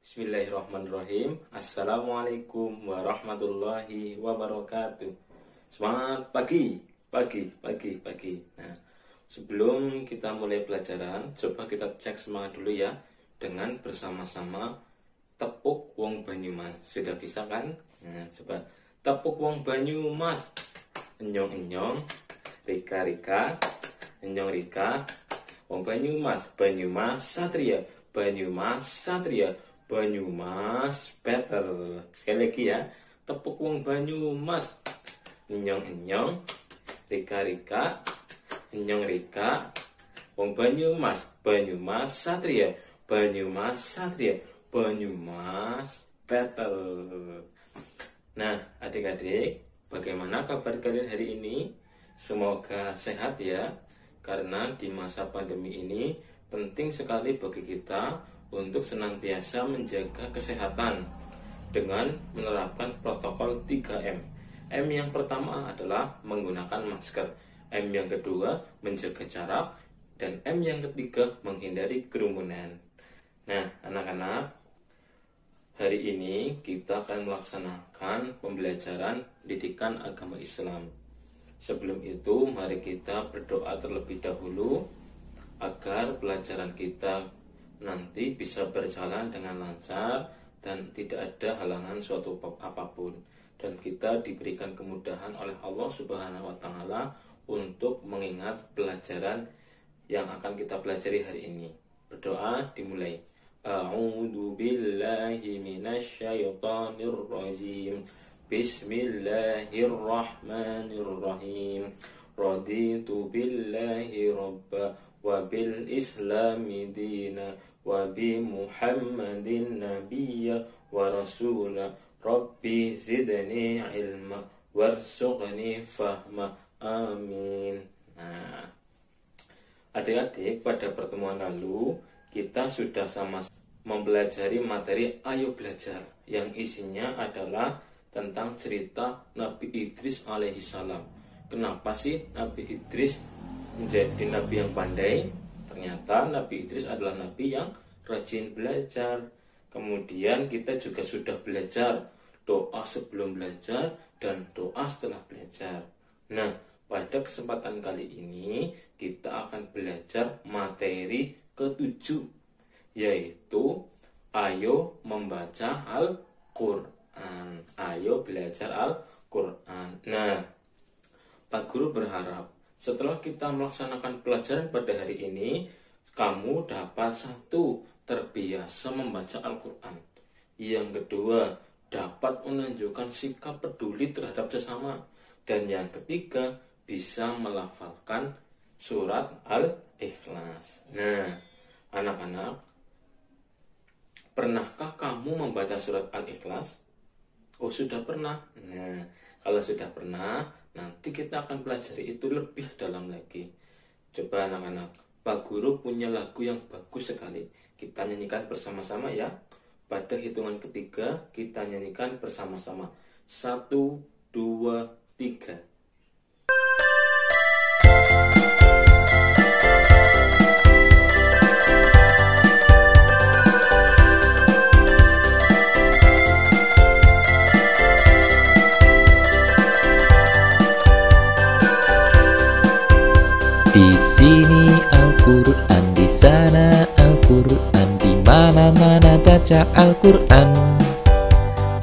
Bismillahirrahmanirrahim. Assalamualaikum warahmatullahi wabarakatuh. Semangat pagi. Nah, sebelum kita mulai pelajaran, coba kita cek semangat dulu ya dengan bersama-sama tepuk wong Banyumas. Sudah bisa kan? Nah, coba tepuk wong Banyumas. Enyong-enyong, rika-rika, enyong-rika, wong Banyumas, Banyumas Satria, Banyumas Satria, Banyumas better. Sekali lagi ya, tepuk wong Banyumas. Enyong-enyong, rika-rika, enyong-rika, wong Banyumas, Banyumas Satria, Banyumas Satria, Banyumas better. Nah, adik-adik, bagaimana kabar kalian hari ini? Semoga sehat ya, karena di masa pandemi ini penting sekali bagi kita untuk senantiasa menjaga kesehatan dengan menerapkan protokol 3M. M yang pertama adalah menggunakan masker, M yang kedua menjaga jarak, dan M yang ketiga menghindari kerumunan. Nah, anak-anak, hari ini kita akan melaksanakan pembelajaran pendidikan agama Islam. Sebelum itu, mari kita berdoa terlebih dahulu agar pelajaran kita nanti bisa berjalan dengan lancar dan tidak ada halangan suatu apapun, dan kita diberikan kemudahan oleh Allah Subhanahu wa taala untuk mengingat pelajaran yang akan kita pelajari hari ini. Berdoa dimulai. A'udzu billahi minasyaitonir rajim. Bismillahirrahmanirrahim. Raditu billahi rabba wa bil islami dina wa bi muhammadin nabiyya wa rasula rabbi zidni ilma warzuqni fahma amin. Nah, adik-adik, pada pertemuan lalu kita sudah sama mempelajari materi Ayo Belajar yang isinya adalah tentang cerita Nabi Idris alaihissalam. Kenapa sih Nabi Idris menjadi nabi yang pandai? Ternyata Nabi Idris adalah nabi yang rajin belajar. Kemudian kita juga sudah belajar doa sebelum belajar dan doa setelah belajar. Nah, pada kesempatan kali ini kita akan belajar materi ke-7, yaitu Ayo Membaca Al-Quran. Ayo belajar Al-Quran. Nah, Pak Guru berharap setelah kita melaksanakan pelajaran pada hari ini, kamu dapat 1, terbiasa membaca Al-Quran. Yang kedua, dapat menunjukkan sikap peduli terhadap sesama. Dan yang ketiga, bisa melafalkan surat Al-Ikhlas. Nah, anak-anak, pernahkah kamu membaca surat Al-Ikhlas? Oh, sudah pernah? Nah, kalau sudah pernah, nanti kita akan pelajari itu lebih dalam lagi. Coba anak-anak, Pak Guru punya lagu yang bagus sekali. Kita nyanyikan bersama-sama ya. Pada hitungan ketiga, kita nyanyikan bersama-sama. 1, 2, 3. Di sini Al-Quran, di sana Al-Quran, di mana-mana baca Al-Quran.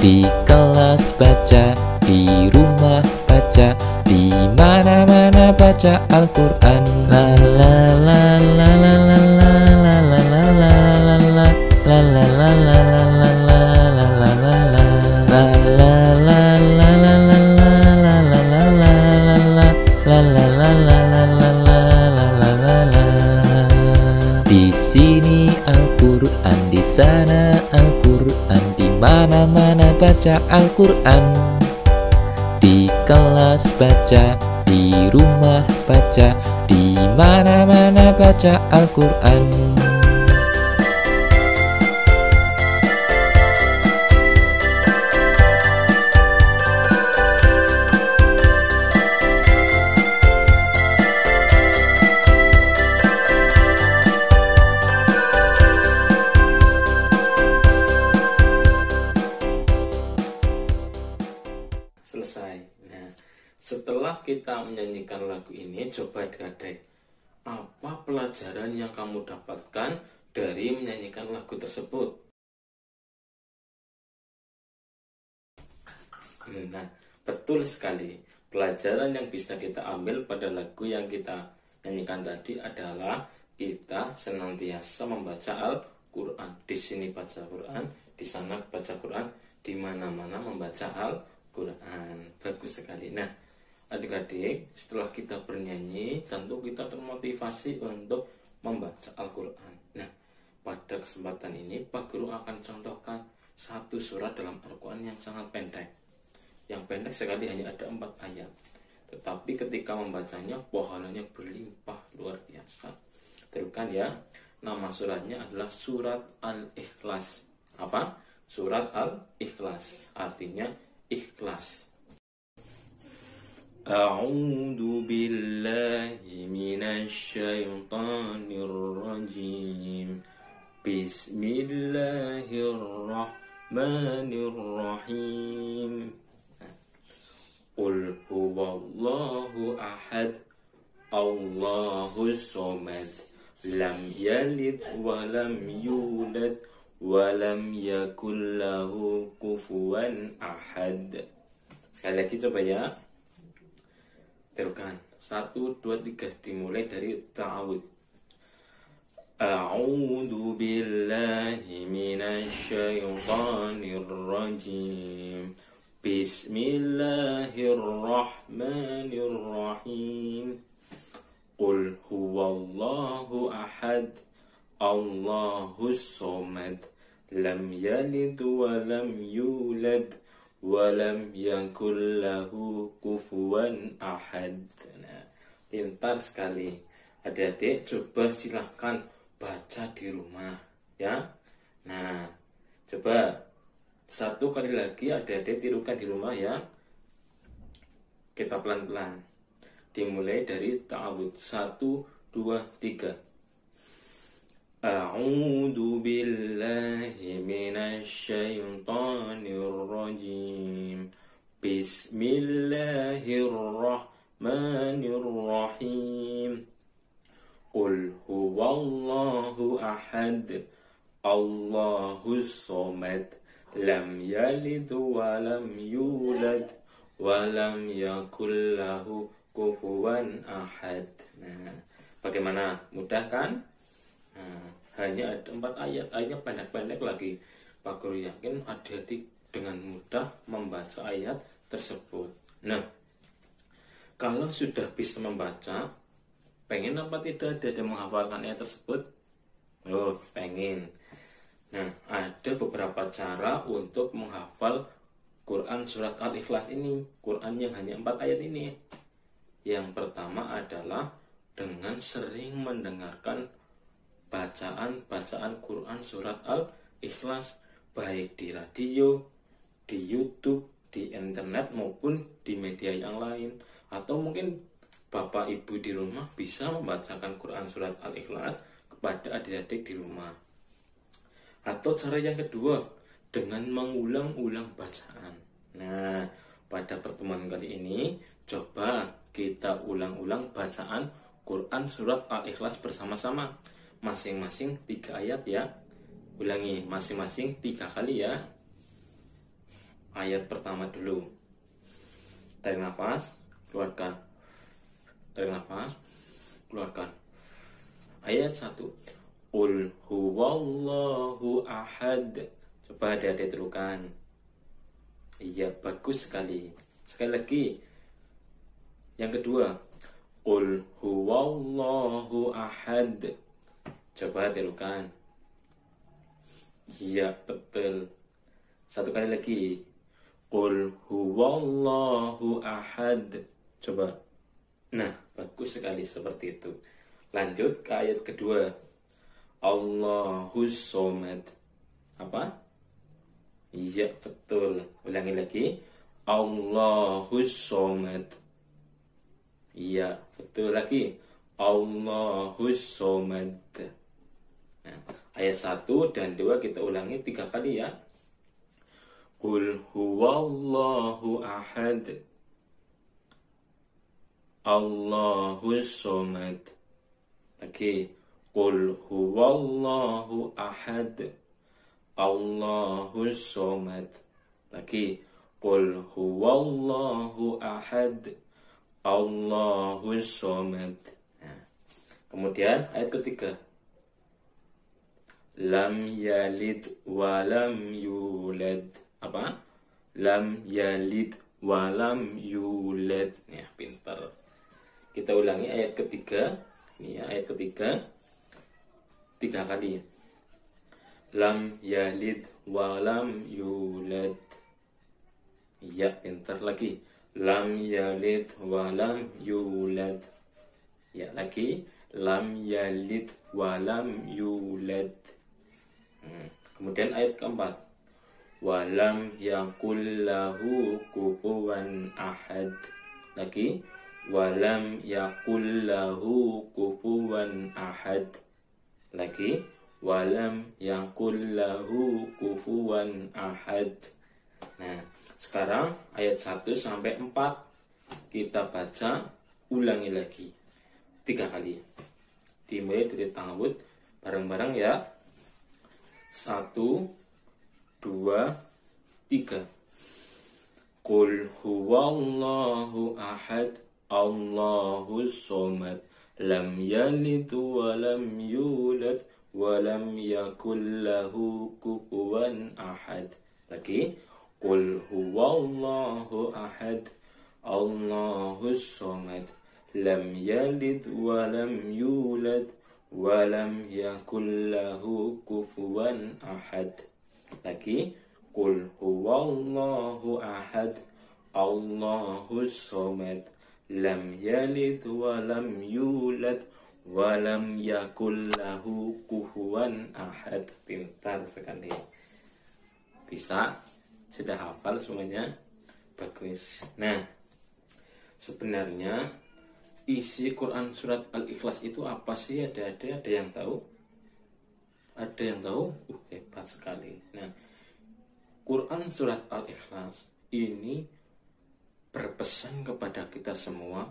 Di kelas baca, di rumah baca, di mana-mana baca Al-Quran. La la la la la la la la la la la la la la la la la sana Al-Quran, di mana-mana baca Al-Quran. Di kelas baca, di rumah baca, di mana-mana baca Al-Quran. menyanyikan lagu ini, coba adik-adik, apa pelajaran yang kamu dapatkan dari menyanyikan lagu tersebut? Nah, betul sekali. Pelajaran yang bisa kita ambil pada lagu yang kita nyanyikan tadi adalah kita senantiasa membaca Al-Quran. Di sini baca Quran, di sana baca Quran, di mana-mana membaca Al-Quran. Bagus sekali. Nah, adik-adik, setelah kita bernyanyi, tentu kita termotivasi untuk membaca Al-Quran. Nah, pada kesempatan ini, Pak Guru akan contohkan satu surat dalam Al-Quran yang sangat pendek. Yang pendek sekali, hanya ada 4 ayat. Tetapi ketika membacanya, pahalanya berlimpah luar biasa. Teruskan ya, nama suratnya adalah Surat Al-Ikhlas. Apa? Surat Al-Ikhlas, artinya ikhlas. A'udzu billahi minasyaitonir rajim. Bismillahirrahmanirrahim. Qul huwallahu ahad, Allahus somad, lam yalid wa lam yulad wa lam yakul lahu kufuwan ahad. Sekali lagi coba ya. Teruskan. 1, 2, 3. Dimulai dari ta'awud. A'udzu billahi minasyaitonir rajim. Bismillahirrahmanirrahim. Qul huwallahu ahad, Allahus somad, lam yalid wa lam yulad wa lam yakul lahu kufuwan ahad. Nah, pintar sekali. Adik-adik, coba silahkan baca di rumah ya. Nah, coba 1 kali lagi adik-adik tirukan di rumah ya. Kita pelan-pelan. Dimulai dari ta'awud. 1, 2, 3. A'udzu billahi minasyaitonir rajim. Bismillahirrahmanirrahim. Qul huwallahu ahad, Allahus somad, lam yalid wa lam yulad wa lam yakul lahu kufuwan ahad. Nah, bagaimana? Mudah kan? Nah, hanya ada 4 ayat. Ayatnya pendek-pendek lagi. Pak Guru yakin adik-adik dengan mudah membaca ayat tersebut. Nah, kalau sudah bisa membaca, pengen apa tidak ada menghafalkan ayat tersebut? Oh, pengen. Nah, ada beberapa cara untuk menghafal Quran surat Al-Ikhlas ini. Quran yang hanya 4 ayat ini. Yang pertama adalah dengan sering mendengarkan bacaan-bacaan Quran surat Al-Ikhlas, baik di radio, di YouTube, di internet maupun di media yang lain. Atau mungkin Bapak Ibu di rumah bisa membacakan Quran surat Al-Ikhlas kepada adik-adik di rumah. Atau cara yang kedua, dengan mengulang-ulang bacaan. Nah, pada pertemuan kali ini, coba kita ulang-ulang bacaan Quran surat Al-Ikhlas bersama-sama. Masing-masing 3 ayat ya. Ulangi, masing-masing 3 kali ya. Ayat pertama dulu. Tarik nafas, keluarkan. Tarik nafas, keluarkan. Ayat 1. Qul huwallahu ahad. Coba adik-adik terukan. Iya, bagus sekali. Sekali lagi. Yang kedua. Qul huwallahu ahad. Coba terukan. Iya, betul. 1 kali lagi. Qul huwallahu ahad. Coba. Nah, bagus sekali seperti itu. Lanjut ke ayat kedua. Allahus somad. Apa? Iya, betul. Ulangi lagi. Allahus somad. Iya, betul lagi. Allahus somad. Nah, ayat 1 dan 2 kita ulangi 3 kali ya. Qul huwallahu ahad. Allahus somad. Lagi, qul huwallahu ahad. Allahus somad. Lagi, qul huwallahu ahad. Allahus somad. Nah, kemudian ayat ketiga, lam yalid wa lam yulad. Apa? Lam yalid wa lam yulad. Ya, pintar. Kita ulangi ayat ketiga. Ini ya, ayat ketiga 3 kali. Lam yalid wa lam yulad. Ya, pintar lagi. Lam yalid wa lam yulad. Ya, lagi. Lam yalid wa lam yulad. Kemudian ayat keempat, walam yakul lahu kufuwan ahad. Lagi, walam yakul lahu kufuwan ahad. Lagi, walam yakul lahu kufuwan ahad. Nah, sekarang ayat 1 sampai 4 kita baca ulangi lagi 3 kali. Dimulai dari ta'awud bareng-bareng ya. 1, 2, 3. Qul huwallahu ahad, Allahus somad, lam yalid wa lam yulad wa lam yakul lahu kufuwan ahad. Lagi, qul huwallahu ahad, Allahus somad, lam yalid wa lam yulad walam yakul lahu kufuwan ahad. Lagi, qul huwallahu ahad, Allahus somad, lam yalid walam yulad walam yakul lahu kufuwan ahad. Pintar sekali. Bisa? Sudah hafal semuanya? Bagus. Nah, sebenarnya isi Quran surat Al-Ikhlas itu apa sih? Ada yang tahu? Ada yang tahu? Hebat sekali. Nah, Quran surat Al-Ikhlas ini berpesan kepada kita semua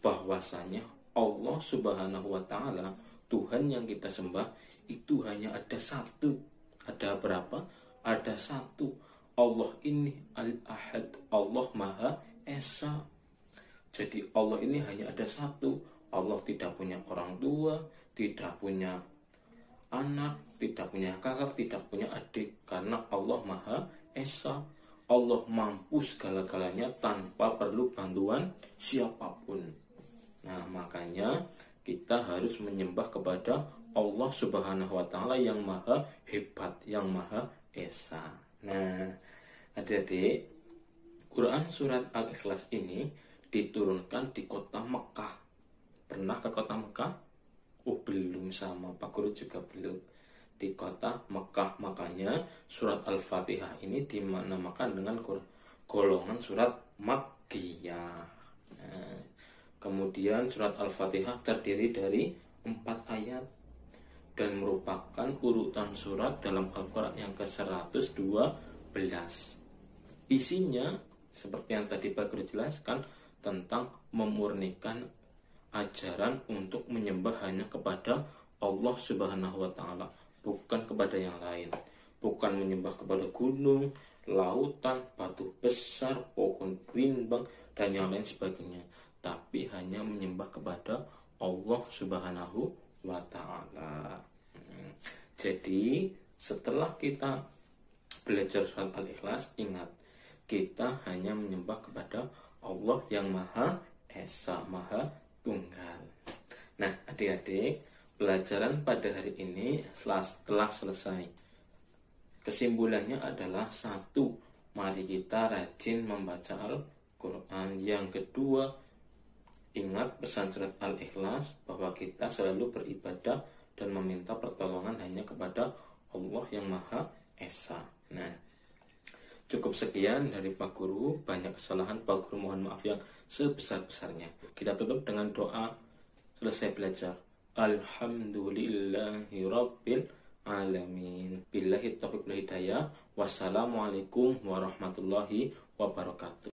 bahwasanya Allah Subhanahu wa taala, Tuhan yang kita sembah itu hanya ada satu. Ada berapa? Ada satu. Allah ini Al-Ahad, Allah Maha Esa. Jadi Allah ini hanya ada satu. Allah tidak punya orang tua, tidak punya anak, tidak punya kakak, tidak punya adik. Karena Allah Maha Esa. Allah mampu segala-galanya tanpa perlu bantuan siapapun. Nah, makanya kita harus menyembah kepada Allah Subhanahu wa taala yang Maha Hebat, yang Maha Esa. Nah, adik-adik, Quran surat Al-Ikhlas ini diturunkan di kota Mekah. Pernah ke kota Mekah? Belum, sama Pak Guru juga belum. Di kota Mekah. Makanya surat Al-Fatihah ini dinamakan dengan golongan surat Makkiyah. Nah, kemudian surat Al-Fatihah terdiri dari 4 ayat dan merupakan urutan surat dalam Al-Quran yang ke-112. Isinya seperti yang tadi Pak Guru jelaskan tentang memurnikan ajaran untuk menyembah hanya kepada Allah Subhanahu wa taala, bukan kepada yang lain. Bukan menyembah kepada gunung, lautan, batu besar, pohon rindang dan yang lain sebagainya, tapi hanya menyembah kepada Allah Subhanahu wa taala. Jadi, setelah kita belajar surat Al-Ikhlas, ingat, kita hanya menyembah kepada Allah yang Maha Esa, Maha Tunggal. Nah, adik-adik, pelajaran pada hari ini telah selesai. Kesimpulannya adalah 1, mari kita rajin membaca Al-Quran. Yang kedua, ingat pesan surat Al-Ikhlas bahwa kita selalu beribadah dan meminta pertolongan hanya kepada Allah yang Maha Esa. Nah, cukup sekian dari Pak Guru. Banyak kesalahan Pak Guru, mohon maaf yang sebesar-besarnya. Kita tutup dengan doa selesai belajar. Alhamdulillahi Rabbil Alamin. Billahi taufiq wal hidayah. Wassalamualaikum warahmatullahi wabarakatuh.